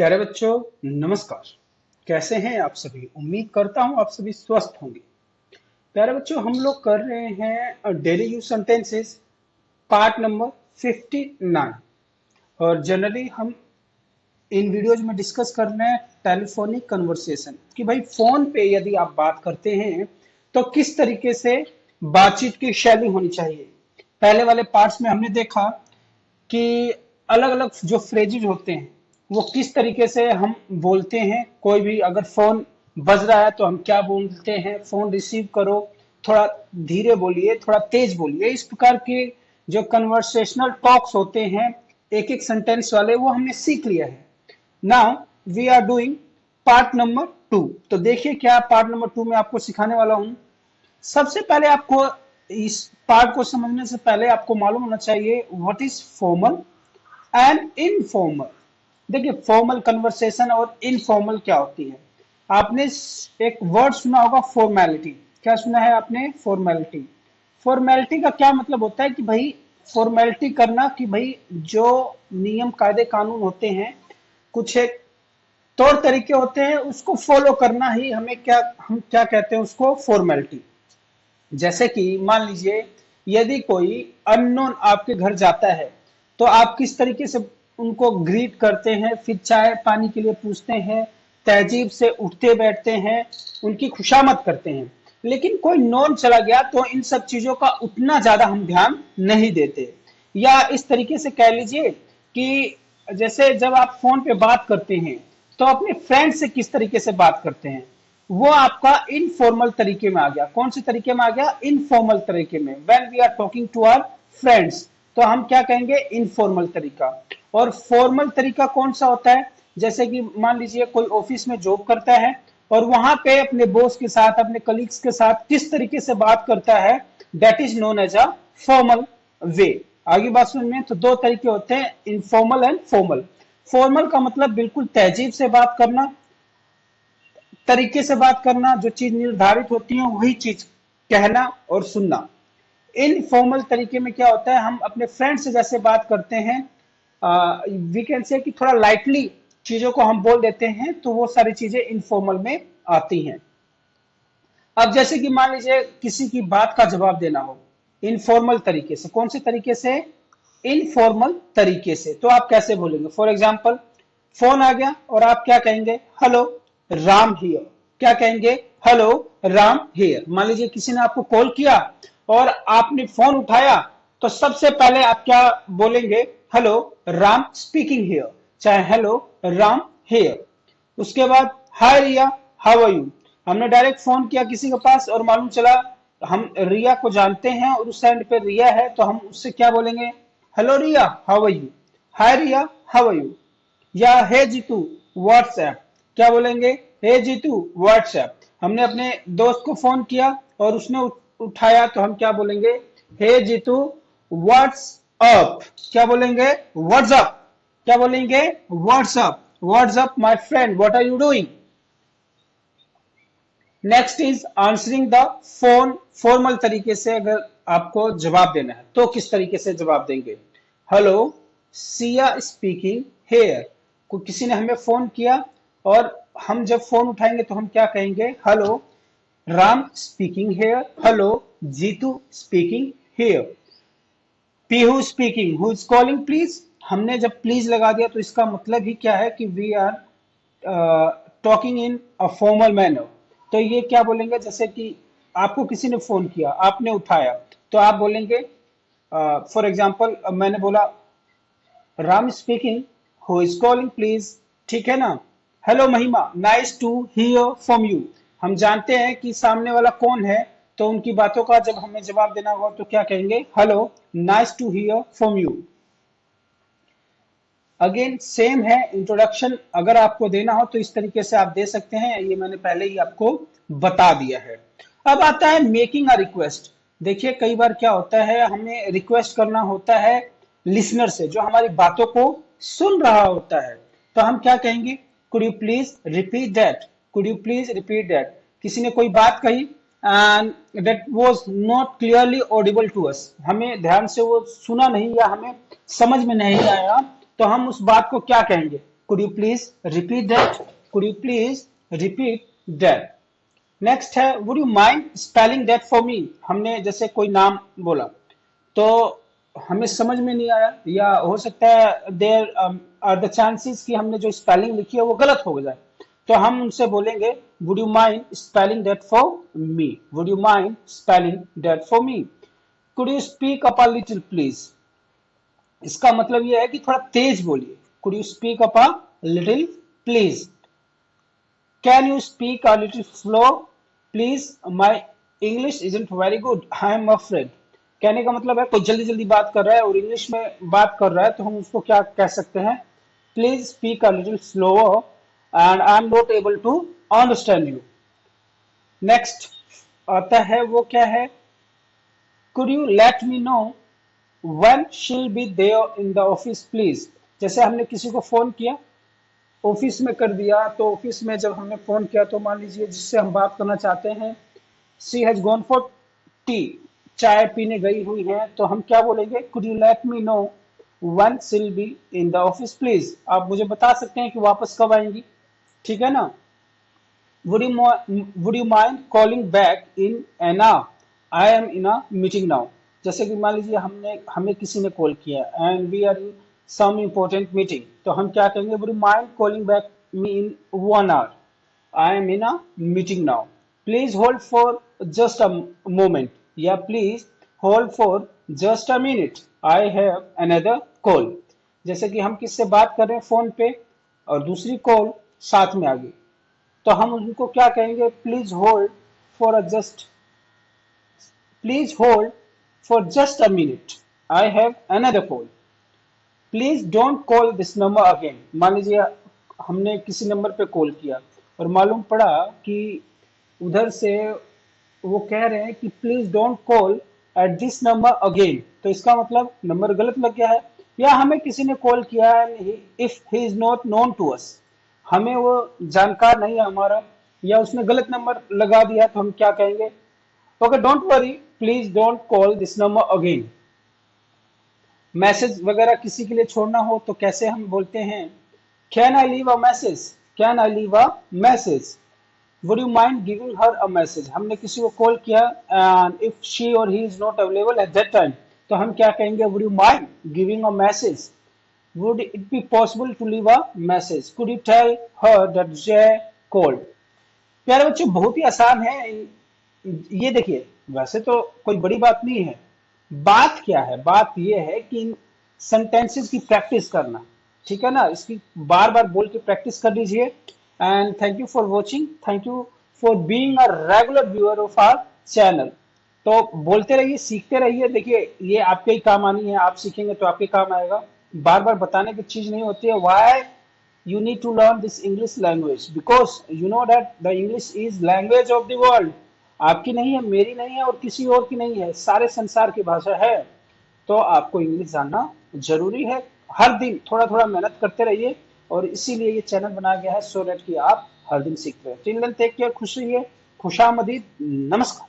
प्यारे बच्चों, नमस्कार। कैसे हैं आप सभी? उम्मीद करता हूं आप सभी स्वस्थ होंगे। प्यारे बच्चों, हम लोग कर रहे हैं daily use sentences part number 59। और जनरली हम इन वीडियोज में डिस्कस कर रहे हैं टेलीफोनिक कन्वर्सेशन कि भाई फोन पे यदि आप बात करते हैं तो किस तरीके से बातचीत की शैली होनी चाहिए। पहले वाले पार्ट्स में हमने देखा कि अलग अलग जो फ्रेजेज होते हैं वो किस तरीके से हम बोलते हैं। कोई भी अगर फोन बज रहा है तो हम क्या बोलते हैं, फोन रिसीव करो, थोड़ा धीरे बोलिए, थोड़ा तेज बोलिए। इस प्रकार के जो कन्वर्सेशनल टॉक्स होते हैं एक एक सेंटेंस वाले, वो हमने सीख लिया है। Now we are doing part number 2। तो देखिए क्या पार्ट नंबर 2 में आपको सिखाने वाला हूं। सबसे पहले आपको इस पार्ट को समझने से पहले आपको मालूम होना चाहिए what is formal and informal. देखिए, फॉर्मल कन्वर्सेशन और इनफॉर्मल क्या होती है। आपने एक वर्ड सुना होगा फॉर्मेलिटी। क्या सुना है आपने? फॉर्मेलिटी। फॉर्मेलिटी का क्या मतलब होता है कि भाई फॉर्मेलिटी करना, कि भाई जो नियम कायदे कानून होते हैं, कुछ एक तौर तरीके होते हैं, उसको फॉलो करना ही हम क्या कहते हैं उसको? फॉर्मेलिटी। जैसे कि मान लीजिए यदि कोई अननोन आपके घर जाता है तो आप किस तरीके से उनको ग्रीट करते हैं, फिर चाय पानी के लिए पूछते हैं, तहजीब से उठते बैठते हैं, उनकी खुशामद करते हैं। लेकिन कोई नॉन चला गया तो इन सब चीजों का उतना ज्यादा हम ध्यान नहीं देते। या इस तरीके से कह लीजिए कि जैसे जब आप फोन पे बात करते हैं तो अपने फ्रेंड से किस तरीके से बात करते हैं, वो आपका इनफॉर्मल तरीके में आ गया। कौन से तरीके में आ गया? इनफॉर्मल तरीके में। When we are talking to our friends तो हम क्या कहेंगे? इनफॉर्मल तरीका। और फॉर्मल तरीका कौन सा होता है? जैसे कि मान लीजिए कोई ऑफिस में जॉब करता है और वहां पे अपने बॉस के साथ, अपने कलीग्स के साथ किस तरीके से बात करता है, that is known as a formal way. आगे बात सुनिए। तो दो तरीके होते हैं, इनफॉर्मल एंड फॉर्मल। फॉर्मल का मतलब बिल्कुल तहजीब से बात करना, तरीके से बात करना, जो चीज निर्धारित होती है वही चीज कहना और सुनना। इनफॉर्मल तरीके में क्या होता है, हम अपने फ्रेंड से जैसे बात करते हैं, वी कैन से कि थोड़ा लाइटली चीजों को हम बोल देते हैं, तो वो सारी चीजें इनफॉर्मल में आती हैं। अब जैसे कि मान लीजिए किसी की बात का जवाब देना हो इनफॉर्मल तरीके से। कौन से तरीके से? इनफॉर्मल तरीके से। तो आप कैसे बोलेंगे? फॉर एग्जाम्पल, फोन आ गया और आप क्या कहेंगे? Hello Ram here. क्या कहेंगे? Hello Ram here. मान लीजिए किसी ने आपको कॉल किया और आपने फोन उठाया तो सबसे पहले आप क्या बोलेंगे? हेलो राम स्पीकिंग हियर, चाहे हेलो राम हियर। उसके बाद हाय रिया, हाउ आर यू। हमने डायरेक्ट फोन किया किसी के पास और मालूम चला हम रिया को जानते हैं और उस साइड पे रिया है, तो हम उससे क्या बोलेंगे? Hello Riya, how are you. Hi Riya, how are you. या हे जीतू व्हाट्सएप। क्या बोलेंगे? Hey Jeetu what's up. हमने अपने दोस्त को फोन किया और उसने उठाया तो हम क्या बोलेंगे? Hey Jeetu what's up. क्या बोलेंगे? व्हाट्सअप। क्या बोलेंगे? What's up. What's up my friend, what are you doing. Next is answering the phone. Formal तरीके से अगर आपको जवाब देना है तो किस तरीके से जवाब देंगे? Hello Siya speaking here. को किसी ने हमें फोन किया और हम जब फोन उठाएंगे तो हम क्या कहेंगे? Hello Ram speaking here, hello Jeetu speaking here. Pihu speaking, who is calling please. हमने जब प्लीज लगा दिया तो इसका मतलब ही क्या है कि we are talking in a formal manner. तो ये क्या बोलेंगे? जैसे कि आपको किसी ने फोन किया, आपने उठाया, तो आप बोलेंगे फॉर एग्जाम्पल मैंने बोला Ram speaking, who is calling please. ठीक है ना? Hello Mahima, nice to hear from you. हम जानते हैं कि सामने वाला कौन है, तो उनकी बातों का जब हमें जवाब देना होगा तो क्या कहेंगे? Hello nice to hear from you. Again same है, इंट्रोडक्शन अगर आपको देना हो तो इस तरीके से आप दे सकते हैं। ये मैंने पहले ही आपको बता दिया है। अब आता है मेकिंग अ रिक्वेस्ट। देखिए कई बार क्या होता है, हमें रिक्वेस्ट करना होता है लिसनर से, जो हमारी बातों को सुन रहा होता है। तो हम क्या कहेंगे? Could you please repeat that. Could you please repeat that. किसी ने कोई बात कही and that was not clearly audible to us, हमें ध्यान से वो सुना नहीं या हमें समझ में नहीं आया, तो हम उस बात को क्या कहेंगे? Could you please repeat that? Could you please repeat that? Next है would you mind spelling that for me? हमने जैसे कोई नाम बोला तो हमें समझ में नहीं आया, या हो सकता है देयर आर द चांसेस कि हमने जो स्पेलिंग लिखी है वो गलत हो जाए, तो हम उनसे बोलेंगे would you mind spelling that for me? Would you mind spelling that for me? Could you speak up a little please? इसका मतलब यह है कि थोड़ा तेज बोलिए. Could you speak up a little please? Can you speak a little slow please? My English isn't very good. I am afraid. कहने का मतलब है कोई जल्दी जल्दी बात कर रहा है और इंग्लिश में बात कर रहा है, तो हम उसको क्या कह सकते हैं? Please speak a little slower and I am not able to understand you. Next आता है वो क्या है? Could you let me know when she'll be there in the office please? जैसे हमने किसी को फोन किया, ऑफिस में कर दिया, तो ऑफिस में जब हमने फोन किया तो मान लीजिए जिससे हम बात करना चाहते हैं she has gone for T, चाय पीने गई हुई है, तो हम क्या बोलेंगे? Could you let me know when she'll be in the office please? आप मुझे बता सकते हैं कि वापस कब आएंगी, ठीक है ना? Would you mind calling back in an hour? I am in a meeting now. जैसे कि मान लीजिए हमें किसी ने कॉल किया and we are in some important meeting, तो हम क्या कहेंगे? Would you mind calling back me in 1 hour? I am in a meeting now. Please hold for just a moment, या please hold for just a minute, I have another call. जैसे कि हम किससे बात कर रहे हैं फोन पे और दूसरी कॉल साथ में आ गई, तो हम उनको क्या कहेंगे? Please hold for just a minute, I have another call. Please don't call this number again. मान लीजिए हमने किसी नंबर पे कॉल किया और मालूम पड़ा कि उधर से वो कह रहे हैं कि please don't call at this number again, तो इसका मतलब नंबर गलत लग गया है. या हमें किसी ने कॉल किया है, if he is not known to us, हमें वो जानकार नहीं है हमारा, या उसने गलत नंबर लगा दिया, तो हम क्या कहेंगे? Okay, don't worry, please don't call this number again. Message वगैरह किसी के लिए छोड़ना हो तो कैसे हम बोलते हैं? Can I leave a message? Can I leave a message? Would you mind giving her a message? हमने किसी को कॉल किया एंड इफ शी और he is not available at that time, तो हम क्या कहेंगे? Would you mind giving a message? Would it be possible to leave a message? Could you tell her that Jay called? प्यारे बच्चों, बहुत ही आसान है. ये देखिए, वैसे तो कोई बड़ी बात नहीं है. बात क्या है? बात यह है कि इन सेंटेंसेस की प्रैक्टिस करना, ठीक है ना? इसकी बार बार बोल के प्रैक्टिस कर लीजिए. And thank you for watching, thank you for being a regular viewer of our channel. तो बोलते रहिए, सीखते रहिए. देखिए, ये आपके ही काम आनी है, आप सीखेंगे तो आपके काम आएगा. बार बार बताने की चीज नहीं होती है. Why you need to learn this English language? Because you know that the English is language of the world. आपकी नहीं है, मेरी नहीं है और किसी और की नहीं है, सारे संसार की भाषा है. तो आपको इंग्लिश जानना जरूरी है. हर दिन थोड़ा थोड़ा मेहनत करते रहिए, और इसीलिए ये चैनल बनाया गया है, सो दैट कि आप हर दिन सीखते रहे. टिल देन टेक केयर, खुश रहिए, खुशामदीद, नमस्कार.